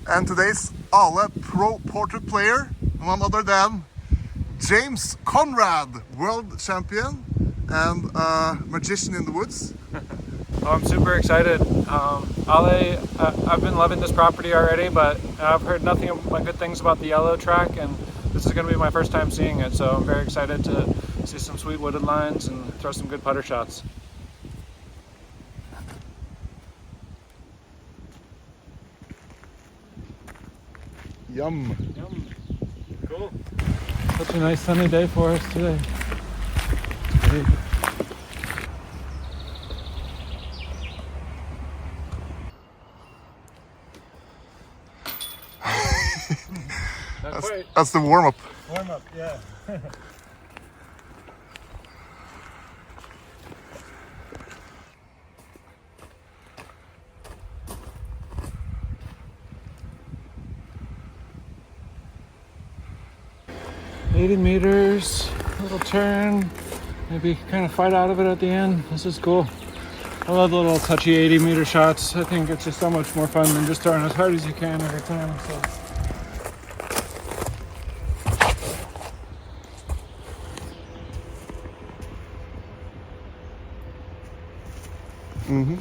And today's Ale Pro Portrait player, none other than James Conrad, world champion and magician in the woods. Oh, I'm super excited. Ale, I've been loving this property already, but I've heard nothing but good things about the yellow track, and this is going to be my first time seeing it, so I'm very excited to see some sweet wooded lines and throw some good putter shots. Yum. Yum. Cool. Such a nice sunny day for us today. It's great. That's the warm-up. Warm-up, yeah. $80 meters, little turn, maybe kind of fight out of it at the end. This is cool. I love the little touchy 80-meter shots. I think it's just so much more fun than just throwing as hard as you can every time. So. Mm-hmm.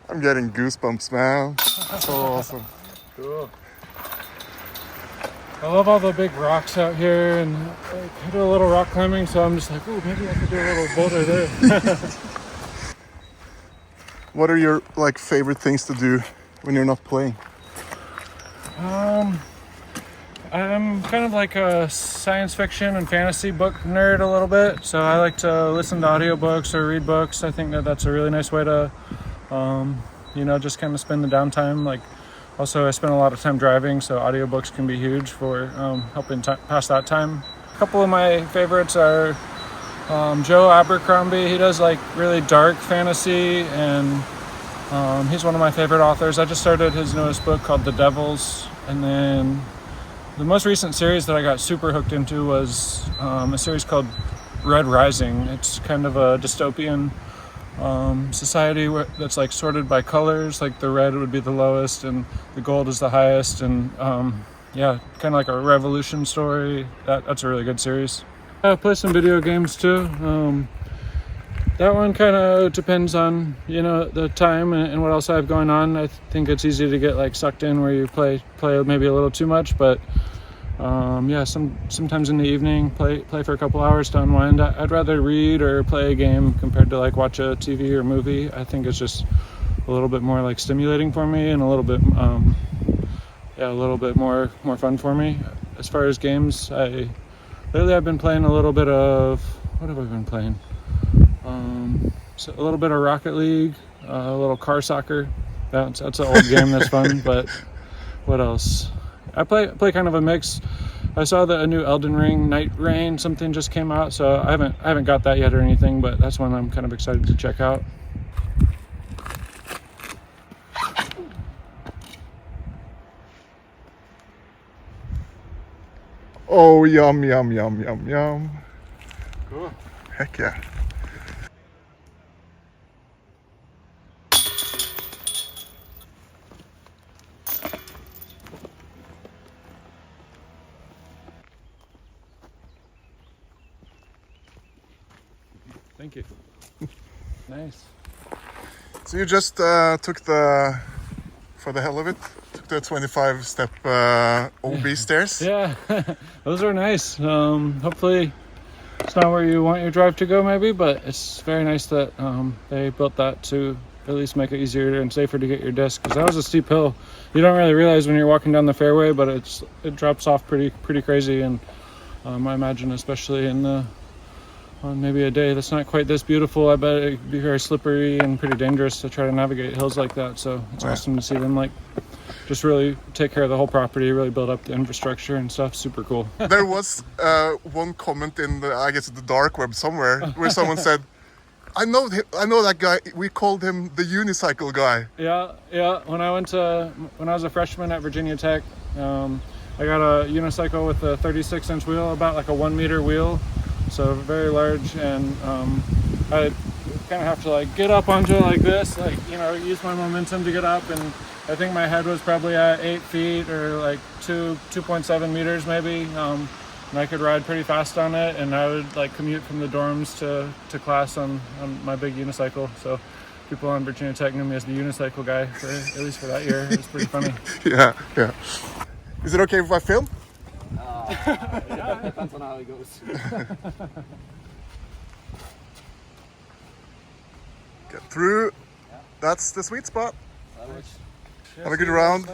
I'm getting goosebumps, man. So awesome. Cool. I love all the big rocks out here, and I do a little rock climbing, so I'm just like, oh, maybe I could do a little boulder there. What are your favorite things to do when you're not playing? I'm kind of like a science fiction and fantasy book nerd a little bit, so I like to listen to audiobooks or read books. I think that that's a really nice way to just kind of spend the downtime. Also, I spend a lot of time driving, so audiobooks can be huge for helping pass that time. A couple of my favorites are Joe Abercrombie. He does really dark fantasy, and he's one of my favorite authors. I just started his newest book called The Devils, and then the most recent series that I got super hooked into was a series called Red Rising. It's kind of a dystopian society that's sorted by colors. The red would be the lowest and the gold is the highest, and kind of like a revolution story. That's a really good series. I play some video games too. That one kind of depends on the time and what else I have going on. I think it's easy to get sucked in where you play maybe a little too much, but sometimes in the evening play for a couple hours to unwind. I'd rather read or play a game compared to watch a TV or movie. I think it's just a little bit more stimulating for me and a little bit more fun for me. As far as games, lately I've been playing a little bit of, what have I been playing? So a little bit of Rocket League, a little car soccer. That's an old game that's fun, but what else? I play kind of a mix. I saw that a new Elden Ring Night Rain something just came out, so I haven't got that yet or anything, but that's one I'm kind of excited to check out. Oh, yum, yum, yum, yum, yum. Cool. Heck yeah. Thank you. Nice. So you just took for the hell of it, took the 25-step OB stairs? Yeah, those are nice. Hopefully it's not where you want your drive to go maybe, but it's very nice that they built that to at least make it easier and safer to get your disc, because that was a steep hill. You don't really realize when you're walking down the fairway, but it drops off pretty crazy, and I imagine especially on maybe a day that's not quite this beautiful, I bet it'd be very slippery and pretty dangerous to try to navigate hills like that. So it's awesome to see them just really take care of the whole property, really build up the infrastructure and stuff. Super cool. There was one comment in the dark web somewhere where someone said, I know that guy. We called him the unicycle guy. Yeah. When I was a freshman at Virginia Tech, I got a unicycle with a 36-inch wheel, about like a 1 meter wheel, so very large, and I kind of have to like get up onto it like this, like, you know, use my momentum to get up, and I think my head was probably at 8 feet or like 2.7 meters maybe, and I could ride pretty fast on it, and I would like commute from the dorms to class on my big unicycle. So people on Virginia Tech knew me as the unicycle guy, at least for that year. It was pretty funny. Yeah. Is it okay if I film? Yeah, it depends on how it goes. Get through. That's the sweet spot. Yeah, Have a good round.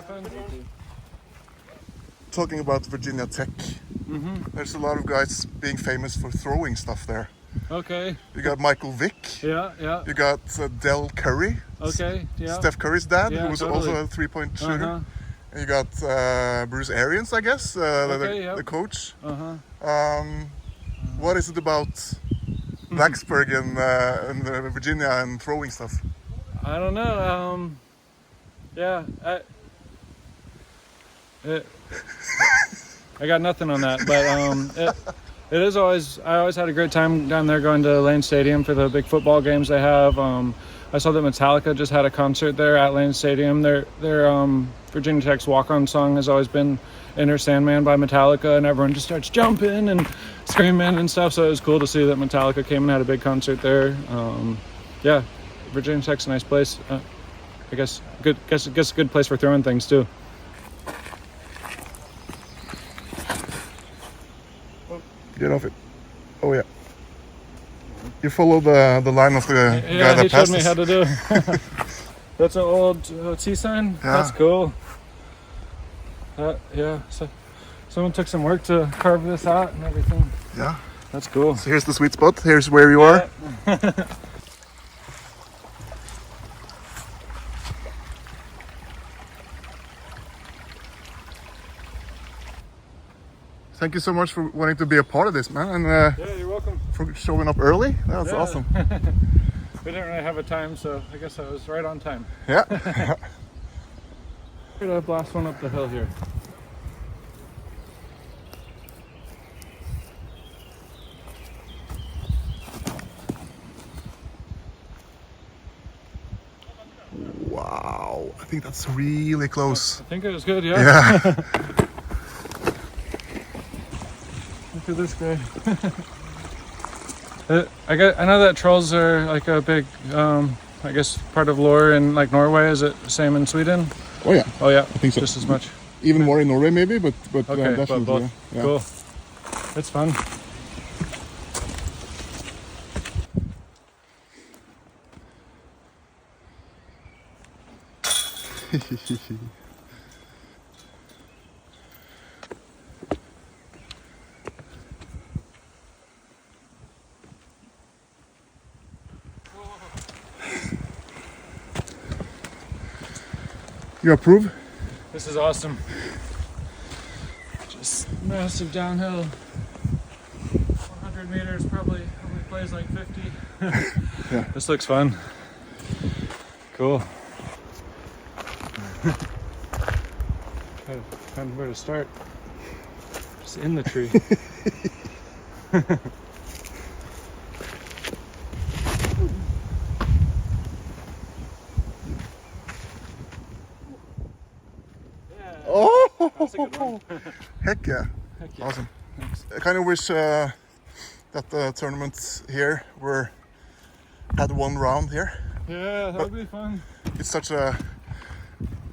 Talking about Virginia Tech, there's a lot of guys being famous for throwing stuff there. Okay. You got Michael Vick. Yeah. You got Del Curry. Okay. Yeah. Steph Curry's dad, Yeah, who was totally. also a three-point shooter. Uh-huh. And you got Bruce Arians, I guess, the coach. What is it about Blacksburg and Virginia and throwing stuff? I don't know. I got nothing on that, but it is always. I always had a great time down there going to Lane Stadium for the big football games they have. I saw that Metallica just had a concert there at Lane Stadium. Their Virginia Tech's walk-on song has always been "Enter Sandman" by Metallica, and everyone just starts jumping and screaming and stuff. So it was cool to see that Metallica came and had a big concert there. Yeah, Virginia Tech's a nice place. I guess a good place for throwing things too. Get off it. Oh yeah. You follow the line of the guy that he passes. showed me how to do. That's an old T sign. Yeah. That's cool. Yeah. So someone took some work to carve this out and everything. Yeah. That's cool. So here's the sweet spot. Here's where you are. Thank you so much for wanting to be a part of this, man, and Yeah, you're welcome. for showing up early. That's Yeah. awesome. We didn't really have a time, so I guess I was right on time. Yeah. We're gonna blast one up the hill here. Wow. I think that's really close. I think it was good, yeah. Yeah. Look at this guy. I know that trolls are like a big, I guess, part of lore in like Norway. Is it the same in Sweden? Oh yeah. Oh yeah, I think so. Just as much. Even more in Norway maybe, but Okay, definitely. but both. Yeah. Cool. It's fun. You approve? This is awesome. Just massive downhill. 100 meters, probably plays like 50. Yeah. This looks fun. Cool. Trying to find where to start. Just in the tree. Oh! That's a good one. Heck yeah. Heck yeah. Awesome. Thanks. I kind of wish that the tournaments here had one round here. Yeah, that would be fun. It's such a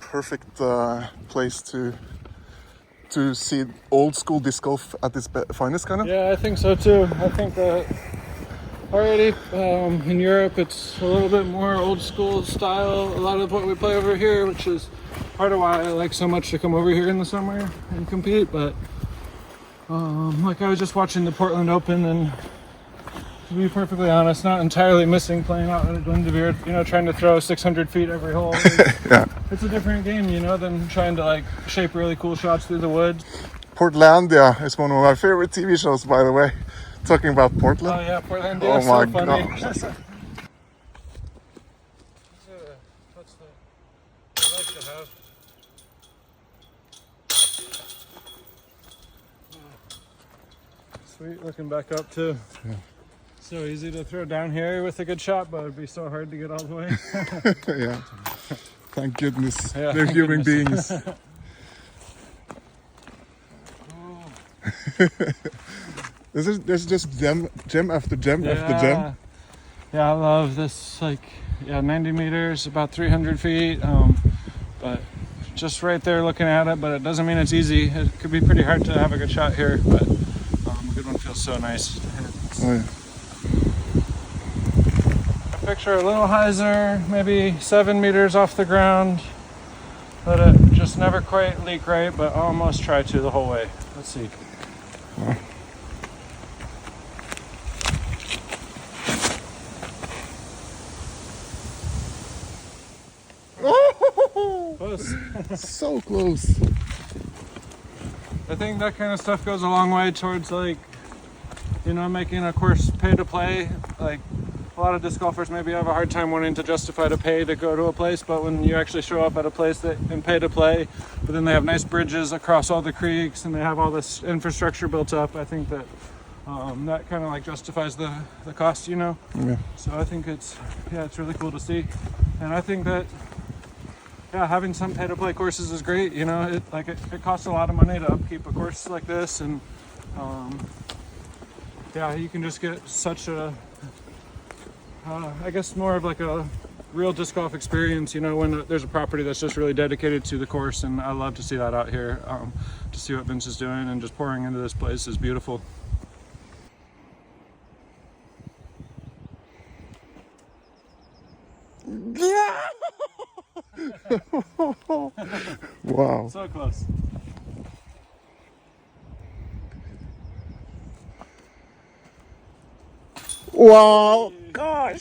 perfect place to see old school disc golf at its finest, kind of. Yeah, I think so too. I think that already in Europe it's a little bit more old school style. A lot of what we play over here, which is part of why I like so much to come over here in the summer and compete. But like I was just watching the Portland Open, and to be perfectly honest, not entirely missing playing out at Gothenburg, trying to throw 600 feet every hole. Yeah. It's a different game, than trying to like shape really cool shots through the woods. Portlandia is one of my favorite TV shows, by the way. Talking about Portland. Oh yeah, Portland. Oh Yeah, my so funny. to have. Sweet, looking back up too. Yeah. So easy to throw down here with a good shot, but it'd be so hard to get all the way. Yeah. Thank goodness Yeah, they're thank human goodness. beings. There's just gem after gem after gem. Yeah, I love this. Like, yeah, 90 meters, about 300 feet. But just right there looking at it. But it doesn't mean it's easy. It could be pretty hard to have a good shot here. But a good one feels so nice. Oh, yeah. I picture a little hyzer, maybe 7 meters off the ground. Let it just never quite leak right, but almost try to the whole way. Let's see. Wow. Close. So close. I think that kind of stuff goes a long way towards, like, you know, making a course pay to play. Like, a lot of disc golfers maybe have a hard time wanting to justify to pay to go to a place, but when you actually show up at a place that and pay to play, but then they have nice bridges across all the creeks and they have all this infrastructure built up, I think that that kind of like justifies the cost, you know. Yeah. So I think it's really cool to see, and I think that having some pay to play courses is great. You know, it costs a lot of money to upkeep a course like this, and you can just get such a I guess more of like a real disc golf experience, you know, when there's a property that's just really dedicated to the course, and I love to see that out here. To see what Vince is doing and just pouring into this place is beautiful. Wow. So close. Wow. Gosh.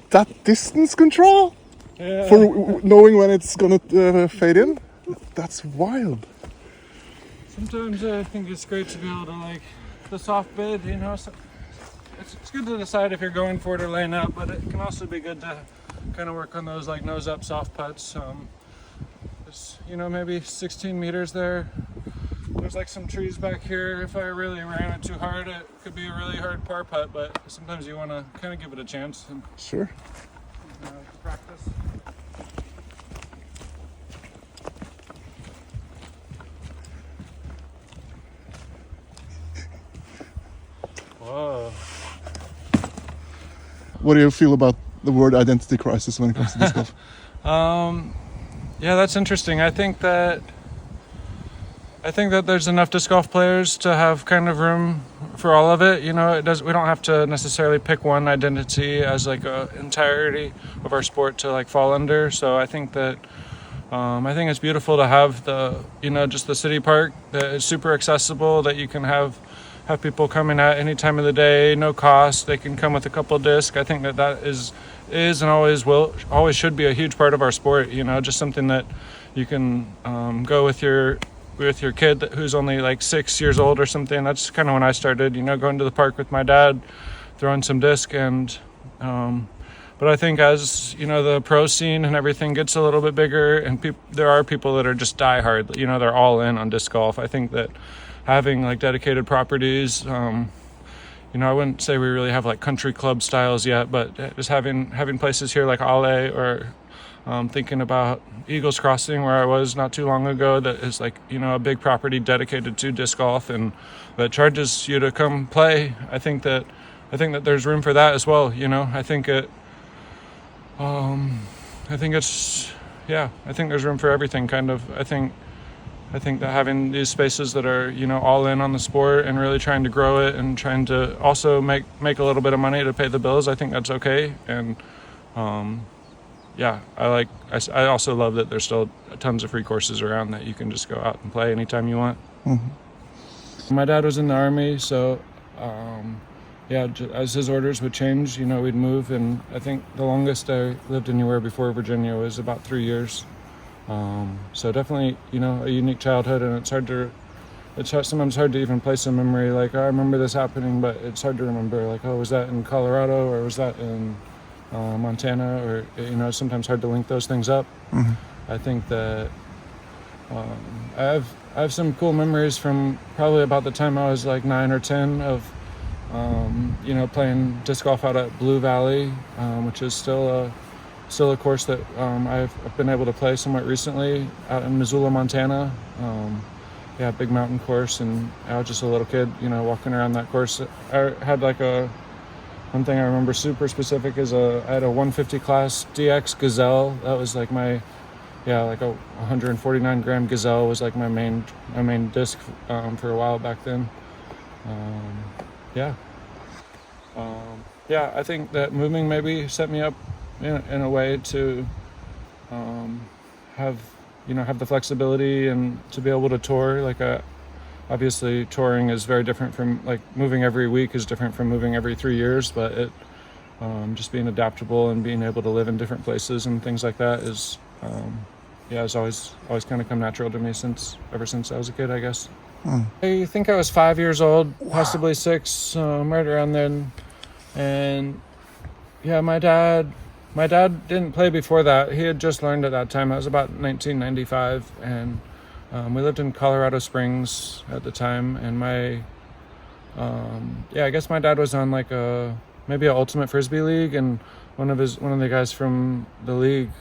That distance control Yeah. for knowing when it's gonna fade in. That's wild. Sometimes I think it's great to be able to, like, the soft bid, you know. So it's good to decide if you're going for it or laying out, but it can also be good to kind of work on those like nose up soft putts. It's, you know, maybe 16 meters there. There's like some trees back here. If I really ran it too hard, it could be a really hard par putt, but sometimes you want to kind of give it a chance and Sure. practice. Whoa. What do you feel about the word identity crisis when it comes to disc golf? Yeah, that's interesting. I think that there's enough disc golf players to have kind of room for all of it. You know, we don't have to necessarily pick one identity as like a entirety of our sport to like fall under. So I think that I think it's beautiful to have just the city park that is super accessible, that you can have people coming at any time of the day, no cost. They can come with a couple discs. I think that is and always should be a huge part of our sport. You know, just something that you can go with your kid who's only like 6 years old or something. That's kind of when I started, you know, going to the park with my dad, throwing some disc. And but I think as, you know, the pro scene and everything gets a little bit bigger, and there are people that are just die hard, you know, they're all in on disc golf. I think that having like dedicated properties, you know, I wouldn't say we really have like country club styles yet, but just having places here like Ale, or thinking about Eagles Crossing, where I was not too long ago, that is like, you know, a big property dedicated to disc golf and that charges you to come play. I think that there's room for that as well. You know, I think there's room for everything kind of. I think that having these spaces that are, you know, all in on the sport and really trying to grow it and trying to also make a little bit of money to pay the bills, I think that's okay. And I also love that there's still tons of free courses around that you can just go out and play anytime you want. Mm-hmm. My dad was in the Army, so as his orders would change, you know, we'd move. And I think the longest I lived anywhere before Virginia was about 3 years. So definitely, you know, a unique childhood, and it's sometimes hard to even place a memory. Like, oh, I remember this happening, but it's hard to remember, like, oh, was that in Colorado or was that in Montana, or it's sometimes hard to link those things up. I think that I have some cool memories from probably about the time I was like 9 or 10 of playing disc golf out at Blue Valley, which is still a course that I've been able to play somewhat recently out in Missoula, Montana. Big mountain course, and I was just a little kid, walking around that course. I had like one thing I remember super specific is I had a 150 class DX Gazelle. That was like my, like a 149 gram Gazelle was like my main disc for a while back then. I think that moving maybe set me up in a way to have the flexibility and to be able to tour. Obviously touring is very different from, like, moving every week is different from moving every 3 years, but it just being adaptable and being able to live in different places and things like that is has always kind of come natural to me ever since I was a kid, I guess. I think I was 5 years old, possibly 6, right around then. And my dad didn't play before that. He had just learned at that time. That was about 1995, and we lived in Colorado Springs at the time. And I guess my dad was on like maybe an ultimate frisbee league, and one of the guys from the league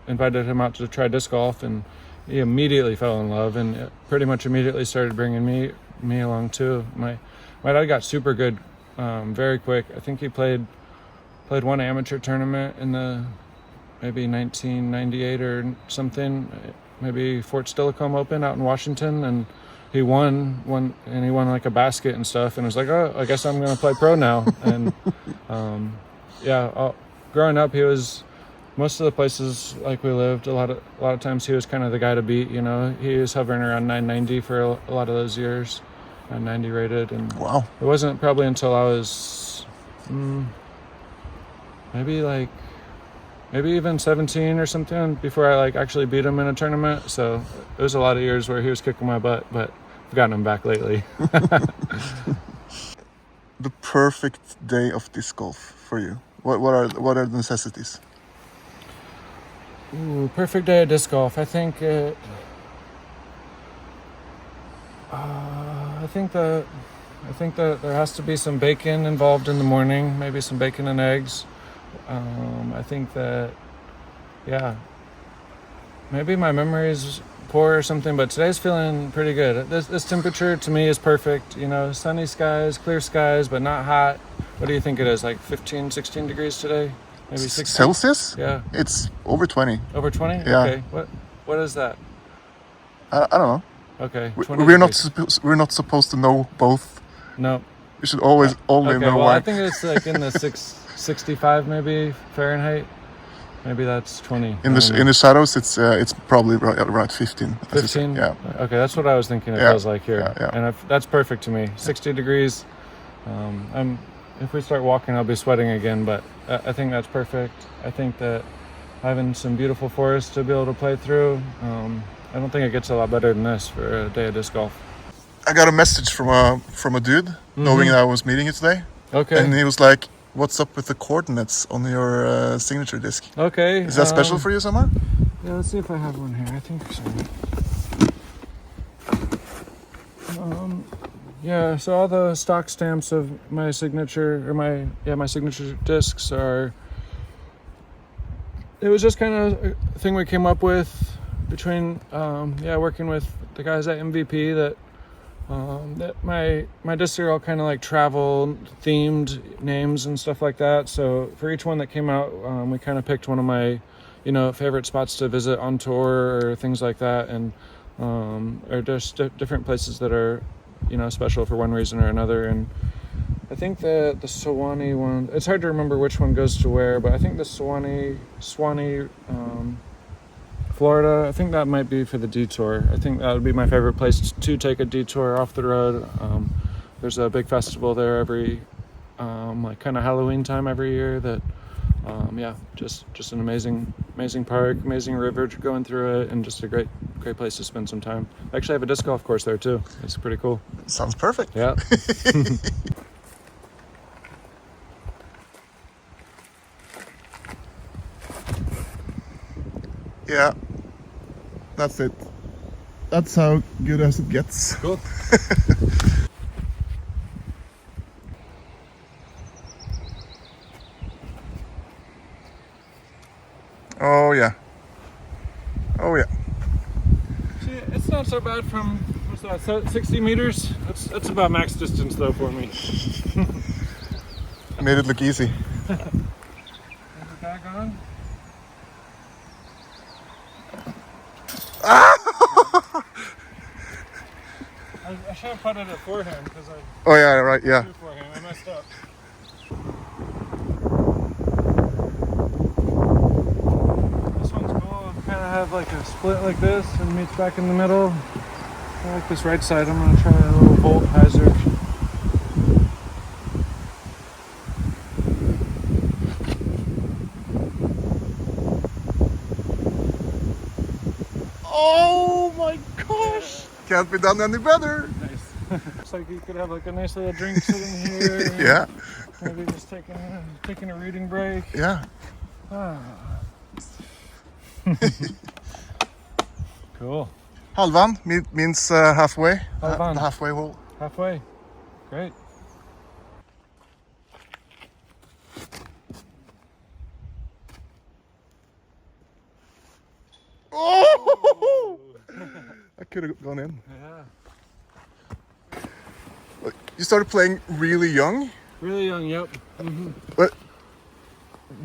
invited him out to try disc golf, and he immediately fell in love, and pretty much immediately started bringing me along too. My dad got super good very quick. I think he played one amateur tournament in the maybe 1998 or something, maybe Fort Steilacoom Open out in Washington, and he won like a basket and stuff, and was like, oh, I guess I'm gonna play pro now. And growing up, he was, most of the places like we lived, a lot of times he was kind of the guy to beat. He was hovering around 990 for a lot of those years, 990 rated. And wow, it wasn't probably until I was maybe even 17 or something before I like actually beat him in a tournament. So it was a lot of years where he was kicking my butt, but I've gotten him back lately. The perfect day of disc golf for you. What are the necessities? Ooh, perfect day of disc golf. I think that there has to be some bacon involved in the morning, maybe some bacon and eggs. I think that, maybe my memory is poor or something, but today's feeling pretty good. This temperature to me is perfect. Sunny skies, clear skies, but not hot. What do you think it is? Like 15, 16 degrees today? Maybe 16? Celsius? Yeah. It's over 20. Over 20? Yeah. Okay. What is that? I don't know. Okay. We're not supposed to know both. No. We should always only know one. I think it's like in the 65 maybe Fahrenheit. Maybe that's 20. In the shadows, it's probably around 15. 15? Yeah. Okay, that's what I was thinking it feels like here. Yeah. And that's perfect to me. 60 degrees. If we start walking, I'll be sweating again, but I think that's perfect. I think that having some beautiful forests to be able to play through, I don't think it gets a lot better than this for a day of disc golf. I got a message from a dude, knowing that I was meeting you today. Okay. And he was like, "What's up with the coordinates on your signature disc?" Okay. Is that special for you somewhere? Yeah, let's see if I have one here. I think so. So all the stock stamps of my signature, or my signature discs are. It was just kind of a thing we came up with between, working with the guys at MVP that my discs are all kind of like travel themed names and stuff like that. So for each one that came out, we kind of picked one of my, favorite spots to visit on tour or things like that, and or just different places that are, special for one reason or another. And I think the Sewanee one, it's hard to remember which one goes to where, but I think the Sewanee, Florida, I think that might be for the detour. I think that would be my favorite place to take a detour off the road. There's a big festival there every, like kind of Halloween time every year that, just an amazing park, amazing river going through it, and just a great place to spend some time. I actually have a disc golf course there too. It's pretty cool. Sounds perfect. Yeah. Yeah, that's it. That's how good as it gets. Cool. Oh yeah. Oh yeah. See, it's not so bad from, what's that, 60 meters? That's about max distance though for me. Made it look easy. Is the tag on? I should have putted it forehand because I Oh yeah, right, yeah. threw forehand. I messed up. This one's cool. Kind of have like a split like this and meets back in the middle. I like this right side. I'm gonna try a little bolt hyzer. Oh my gosh! Can't be done any better. Nice. Looks like you could have like a nice little drink sitting here. Yeah, Maybe just taking a reading break. yeah. Ah. Cool. Halvan means halfway. Halvan. The halfway hole. Halfway. Great. Oh! I could have gone in. Yeah. You started playing really young. Really young, yep. But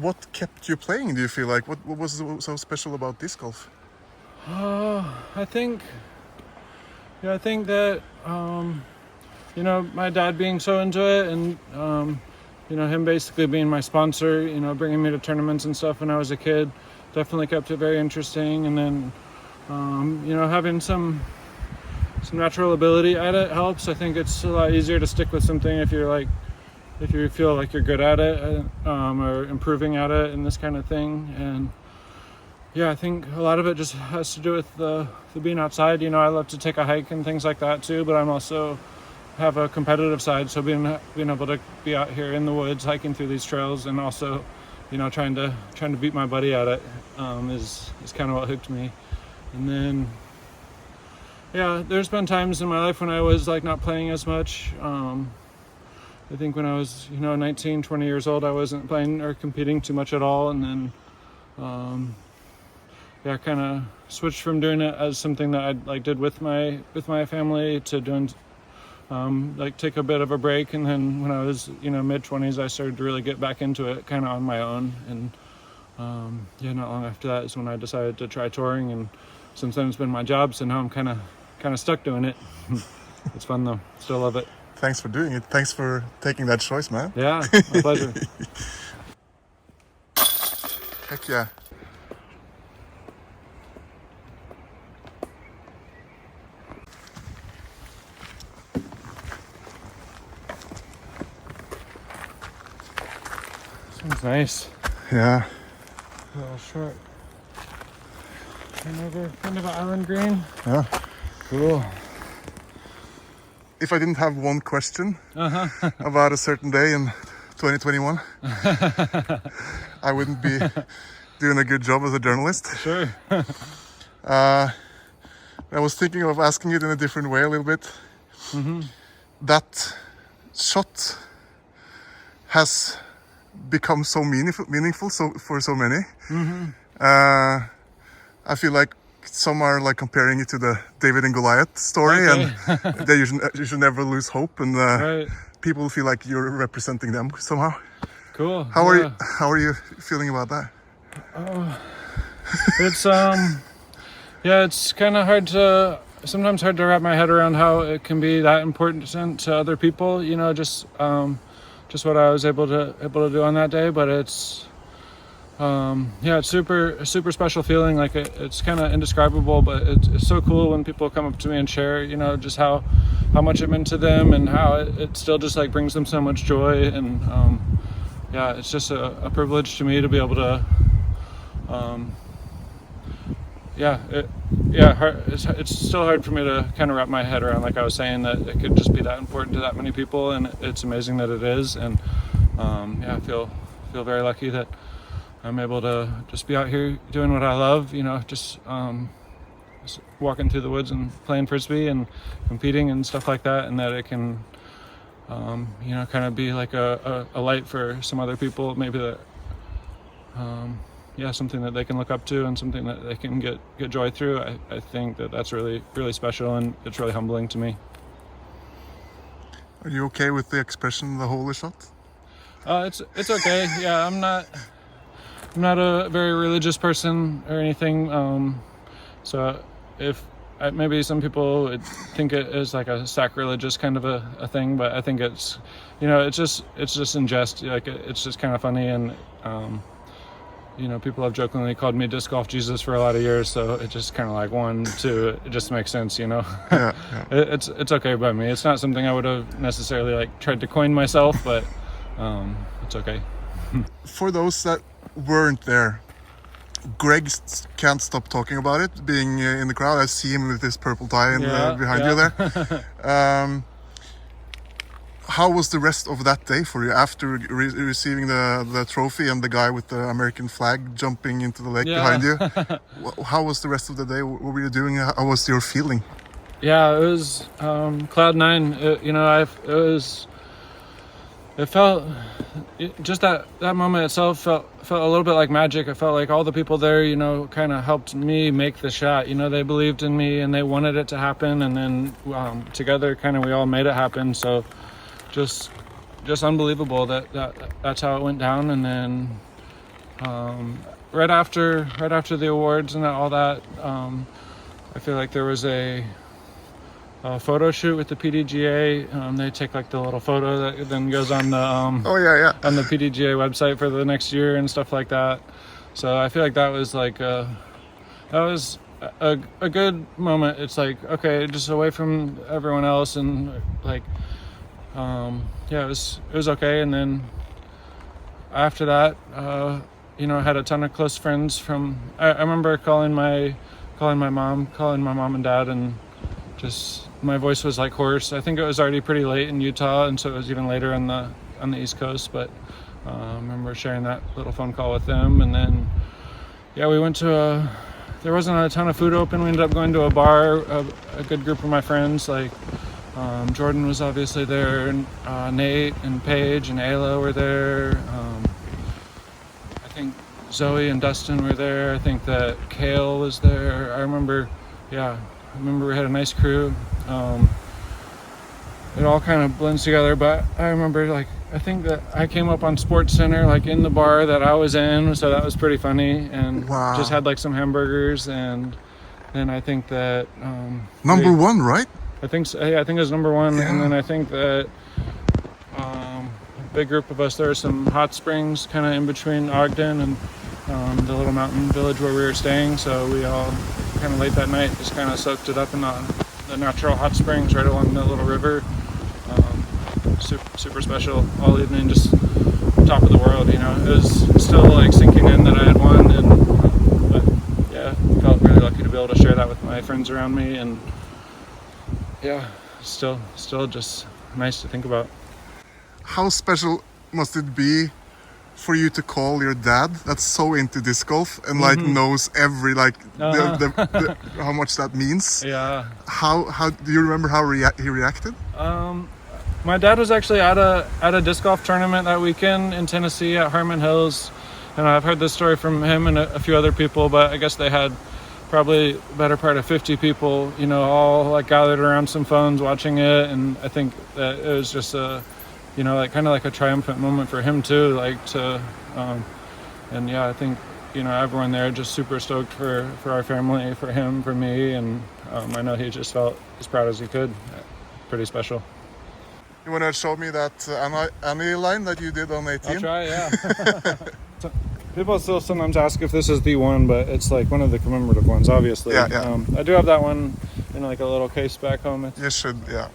what kept you playing? Do you feel like what was so special about disc golf? I think that you know, my dad being so into it, and you know, him basically being my sponsor, you know, bringing me to tournaments and stuff when I was a kid, definitely kept it very interesting. And then you know, having some natural ability at it helps. I think it's a lot easier to stick with something if you feel like you're good at it, or improving at it and this kind of thing. And yeah, I think a lot of it just has to do with the being outside. You know, I love to take a hike and things like that too, but I'm also have a competitive side. So being able to be out here in the woods, hiking through these trails, and also, you know, trying to beat my buddy at it, is kind of what hooked me. And then, yeah, there's been times in my life when I was like not playing as much. I think when I was, you know, 19, 20 years old, I wasn't playing or competing too much at all. And then, yeah, kind of switched from doing it as something that I like did with my family to doing, like take a bit of a break. And then when I was, you know, mid-20s, I started to really get back into it kind of on my own. And yeah, not long after that is when I decided to try touring. And since then it's been my job, so now I'm kind of stuck doing it. It's fun though. Still love it. Thanks for doing it. Thanks for taking that choice, man. Yeah, my pleasure. Heck yeah. Seems nice. Yeah. A little short. Kind of an island green. Yeah. Cool. If I didn't have one question about a certain day in 2021, I wouldn't be doing a good job as a journalist. Sure. I was thinking of asking it in a different way a little bit. That shot has become so meaningful for so many. I feel like some are like comparing it to the David and Goliath story, Okay. and that you should never lose hope, and Right. people feel like you're representing them somehow. Cool. How are you feeling about that? It's yeah, it's kind of sometimes hard to wrap my head around how it can be that important to other people. You know, just what I was able to do on that day. But it's yeah, it's a super special feeling. Like it's kind of indescribable, but it's so cool when people come up to me and share, you know, just how much it meant to them, and how it still just like brings them so much joy. And yeah, it's just a privilege to me to be able to it's still hard for me to kind of wrap my head around, like I was saying, that it could just be that important to that many people, and it's amazing that it is. And yeah, I feel very lucky that I'm able to just be out here doing what I love, you know, just walking through the woods and playing frisbee and competing and stuff like that, and that it can, you know, kind of be like a light for some other people, maybe that, yeah, something that they can look up to and something that they can get joy through. I think that that's really, really special, and it's really humbling to me. Are you okay with the expression, the holy shot? It's okay. Yeah, I'm not a very religious person or anything. So if maybe some people would think it is like a sacrilegious kind of a thing, but I think it's, you know, it's just in jest. Like it's just kind of funny, and you know, people have jokingly called me Disc Golf Jesus for a lot of years, so it just kind of like 1, 2, it just makes sense, you know. Yeah. It's okay by me. It's not something I would have necessarily like tried to coin myself, but it's okay. For those that weren't there, Greg can't stop talking about it, being in the crowd. I see him with this purple tie behind you there. How was the rest of that day for you after receiving the trophy and the guy with the American flag jumping into the lake behind you? How was the rest of the day? What were you doing? How was your feeling? Yeah, it was cloud nine. You know, it felt just that moment itself felt a little bit like magic. I felt like all the people there, you know, kind of helped me make the shot. You know, they believed in me and they wanted it to happen, and then together, kind of, we all made it happen. So just unbelievable that's how it went down. And then right after the awards and all that, I feel like there was a photo shoot with the PDGA. They take like the little photo that then goes on the on the PDGA website for the next year and stuff like that. So I feel like that was like that was a good moment. It's like, okay, just away from everyone else, and like yeah, it was okay. And then after that, you know, I had a ton of close friends from. I remember calling my mom and dad, and just my voice was like hoarse. I think it was already pretty late in Utah, and so it was even later on the East Coast. But I remember sharing that little phone call with them, and then yeah, we went to there wasn't a ton of food open. We ended up going to a bar. A good group of my friends, like Jordan was obviously there, and Nate and Paige and Ayla were there. I think Zoe and Dustin were there. I think that Kale was there. I remember we had a nice crew. It all kind of blends together, but I remember, like, I think that I came up on Sports Center, like in the bar that I was in, so that was pretty funny, and just had like some hamburgers, and then I think that number one, right? I think so. Yeah, I think it was number one, and then I think that a big group of us, there were some hot springs kind of in between Ogden and the little mountain village where we were staying, so we all kind of late that night just kind of soaked it up in the natural hot springs right along the little river. Super special all evening, just top of the world, you know. It was still like sinking in that I had won, and but yeah, felt really lucky to be able to share that with my friends around me, and yeah, still just nice to think about. How special must it be for you to call your dad that's so into disc golf and like knows every like how much that means? Yeah. How do you remember how he reacted? My dad was actually at a disc golf tournament that weekend in Tennessee at Harmon Hills, and I've heard this story from him and a few other people, but I guess they had probably the better part of 50 people, you know, all like gathered around some phones watching it, and I think that it was just a, you know, like kind of like a triumphant moment for him too, like to, and yeah, I think, you know, everyone there just super stoked for our family, for him, for me, and I know he just felt as proud as he could. Pretty special. You want to show me that Annie line that you did on 18? I'll try, yeah. People still sometimes ask if this is the one, but it's like one of the commemorative ones, obviously. Yeah. I do have that one in like a little case back home. You should, yeah.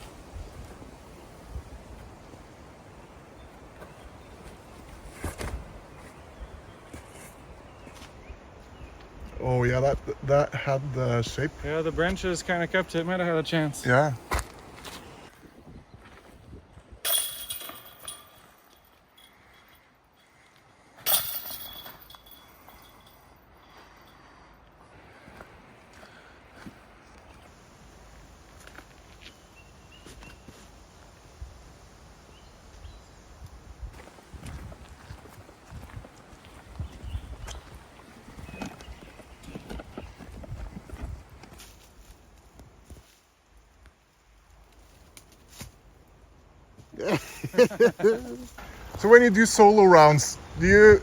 Oh yeah, that had the shape. Yeah, the branches kind of kept it. Might have had a chance. Yeah. So when you do solo rounds, do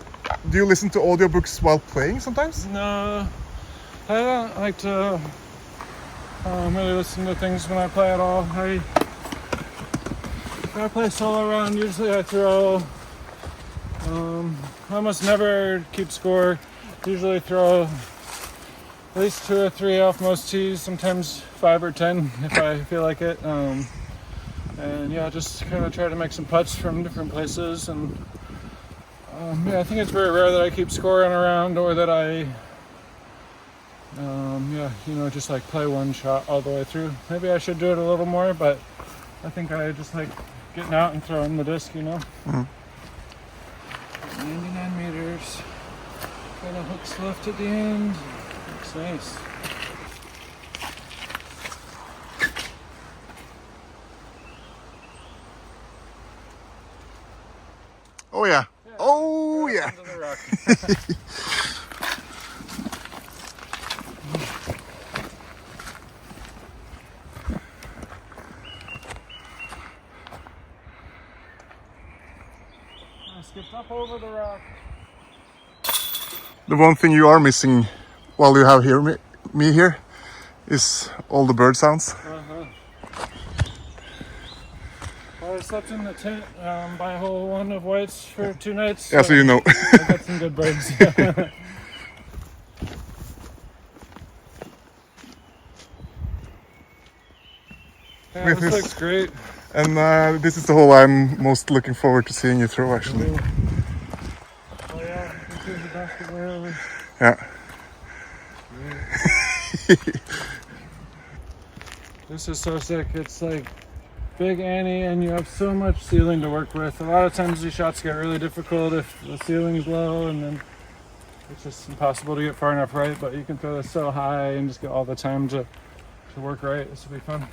you listen to audiobooks while playing sometimes? No, I don't like to really listen to things when I play at all. When I play solo round, usually I throw. I almost never keep score. Usually throw at least 2 or 3 off most tees, sometimes 5 or 10 if I feel like it. And yeah, just kind of try to make some putts from different places. And yeah, I think it's very rare that I keep scoring around or that I, just like play one shot all the way through. Maybe I should do it a little more, but I think I just like getting out and throwing the disc, Mm-hmm. 99 meters. Got a hooks left at the end. Looks nice. Oh yeah. Oh yeah. Into the rock. I skipped up over the rock. The one thing you are missing while you have me here is all the bird sounds. I slept in the tent by hole 1 of White's for 2 nights. Yeah, so you know. I got some good birds. Yeah, this looks great. And this is the hole I'm most looking forward to seeing you throw, actually. Oh yeah, you can see the basket way over. Yeah. This is so sick. It's like Big Annie, and you have so much ceiling to work with. A lot of times these shots get really difficult if the ceiling is low, and then it's just impossible to get far enough right. But you can throw this so high and just get all the time to work right. This will be fun.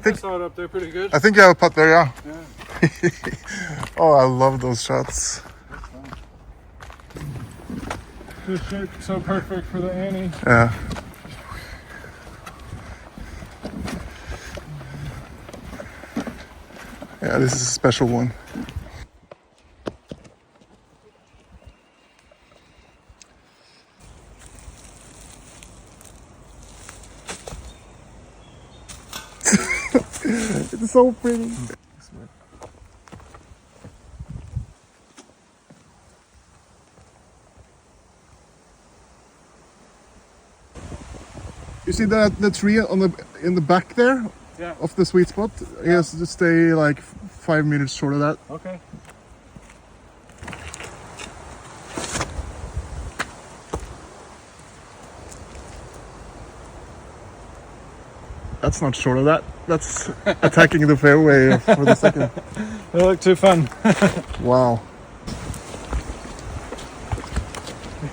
I saw it up there pretty good. I think you have a putt there, yeah. Yeah. Oh, I love those shots. This shape so perfect for the Annie. Yeah. Yeah, this is a special one. It's so pretty. You see the tree in the back there? Yeah. Of the sweet spot? He has to stay like 5 minutes short of that. Okay. That's not short of that. That's attacking the fairway for the second. They look too fun. Wow.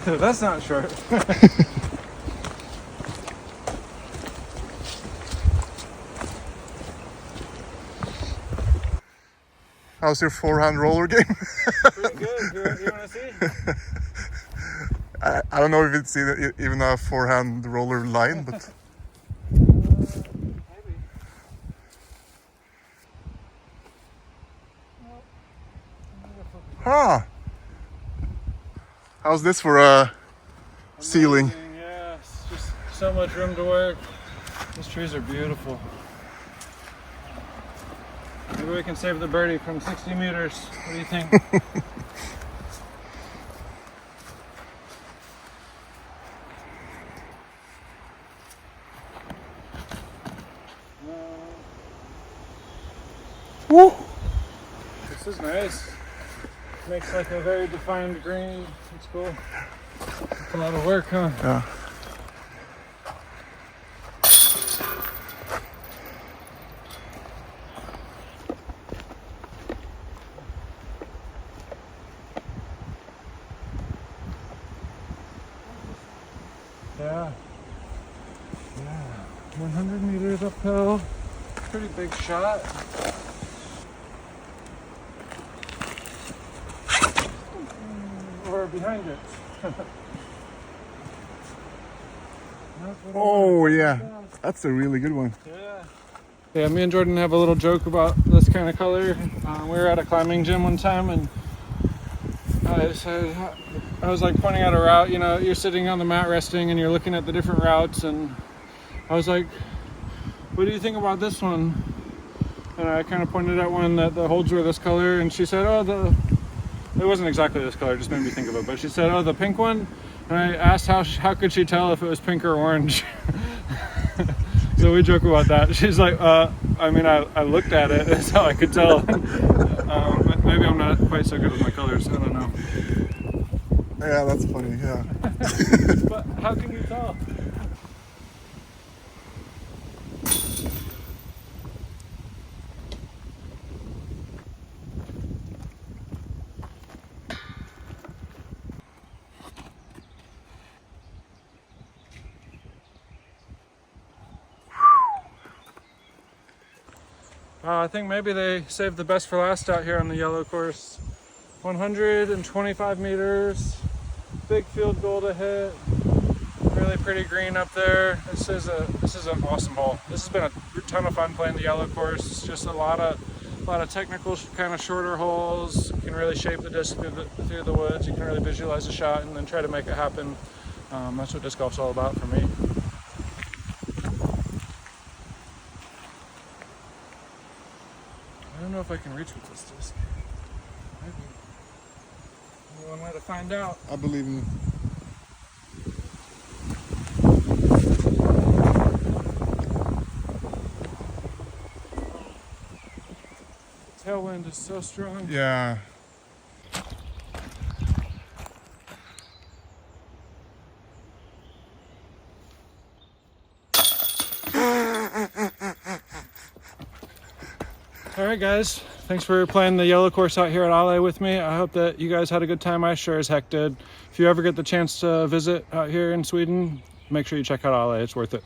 That's not short. How's your forehand roller game? Pretty good. You want to see? I don't know if it's even a forehand roller line, but... Maybe. Huh. How's this for a ceiling? Amazing, yeah, it's just so much room to work. These trees are beautiful. Maybe we can save the birdie from 60 meters. What do you think? Woo! This is nice. Makes like a very defined green. It's cool. It's a lot of work, huh? Yeah. Yeah. 100 meters uphill. Pretty big shot. behind it. Oh yeah, that's a really good one. Yeah, me and Jordan have a little joke about this kind of color. We were at a climbing gym one time, and I was like pointing out a route. You know, you're sitting on the mat resting, and you're looking at the different routes, and I was like, "What do you think about this one?" And I kind of pointed out one that the holds were this color, and she said, "Oh, it wasn't exactly this color, it just made me think of it." But she said, "Oh, the pink one." And I asked how could she tell if it was pink or orange? So we joke about that. She's like, I mean, I looked at it, that's how I could tell. Maybe I'm not quite so good with my colors, I don't know. Yeah, that's funny, yeah. But how can you tell? I think maybe they saved the best for last out here on the yellow course. 125 meters, big field goal to hit, really pretty green up there. This is an awesome hole. This has been a ton of fun playing the yellow course. It's just a lot of technical kind of shorter holes. You can really shape the disc through the woods. You can really visualize a shot and then try to make it happen. That's what disc golf's all about for me. I don't know if I can reach with this disc. Maybe. Only one way to find out. I believe in you. Tailwind is so strong. Yeah. All right, guys. Thanks for playing the yellow course out here at Ale with me. I hope that you guys had a good time. I sure as heck did. If you ever get the chance to visit out here in Sweden, make sure you check out Ale. It's worth it.